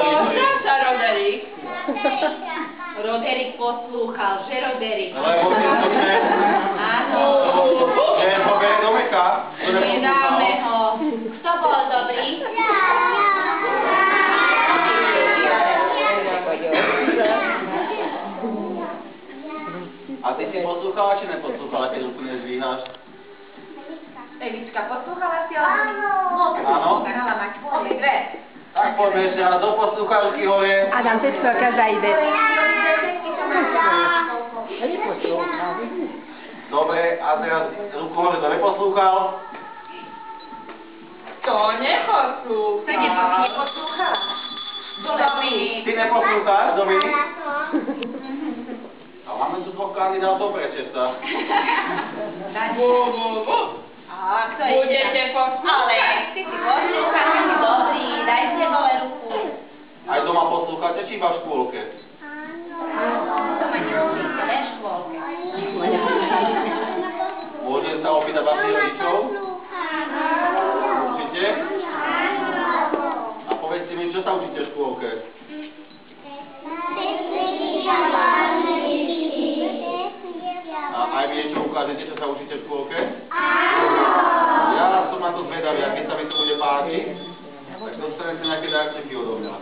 Pozdrav sa, Roderik. Roderik poslúchal, že Roderik? Lebo keď áno. Že poberie do meka. Nedáme ho. Kto bol dobrý? A ty si poslúchala, či neposlúchala, keď úplne zdvíhaš? Evička, poslúchala si Áno. Áno? Hrala mať svoje dve. Tak poďme ešte raz do poslúchalky hore. Adam, teď chvíľka zajde. Dobre, a teraz ruku hore, to neposlúchal? To neposlúcha. To neposlúchala. Dominik. Ty neposlúchaš, Dominik? A máme tu dvoch kandidátov pre česta. A kto je? Budete poslúchať. Ale ty si poslúchaš, ty si dobrý, dajte dole ruku. Aj doma poslúchate, či iba v škôlke? Doma nemusíte, len v škôlke. Môžem sa opýtať vašich rodičov? Určite? A povedzte mi, čo sa učíte v škôlke? A aj mi niečo ukážete, čo sa učíte v škôlke? Ja som na to zvedavý, a keď sa mi to bude páčiť, tak dostanete nejaké darčeky odo mňa.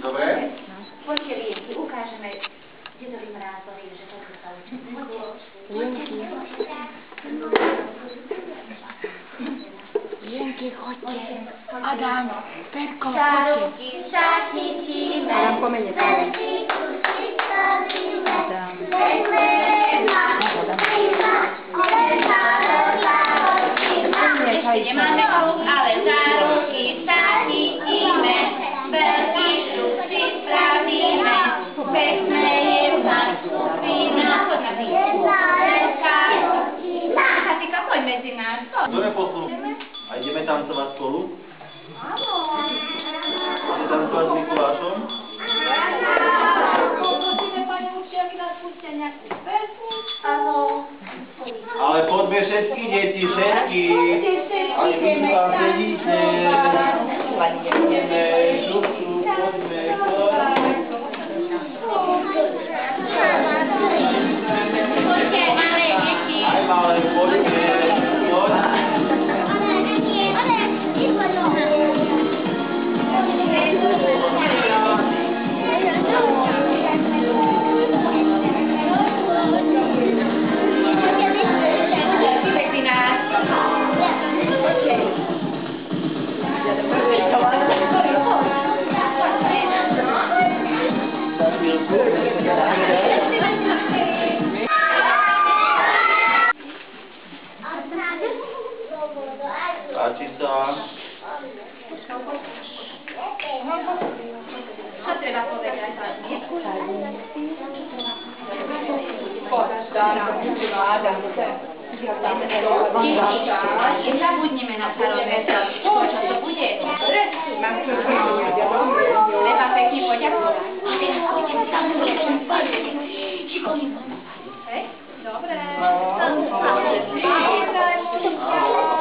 Dobre? Poďte lienky, ukážeme dedovi Mrázovi, že toto sa učí. Lienky, choďte. Adam, Perko, Šáruky, šatničíme, Adam, pomene sa. Adam. Ešte nemáme klub, ale šáruky, šatničíme, veľký šup si spravíme, vesmejem na skupina, poď na ty. Katika, poď medzi nás. Kto neposlúcha? A ideme tancovať spolu? Áno. Ideme tancovať s Mikulášom? Poprosíme pani učiteľky nás pustia nejakú pesni. Áno. Ale poďme všetky deti, všetky. Aj vy tu tam sedíte. Ideme, šup, šup, poďme, Poďte, malé deti. aj malé, poďme, poď. Páči sa. Čo treba povedať? Nezabudnime na starovené, čo to bude. Treba pekne poďakovať. Dobre.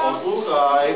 Poslúchaj.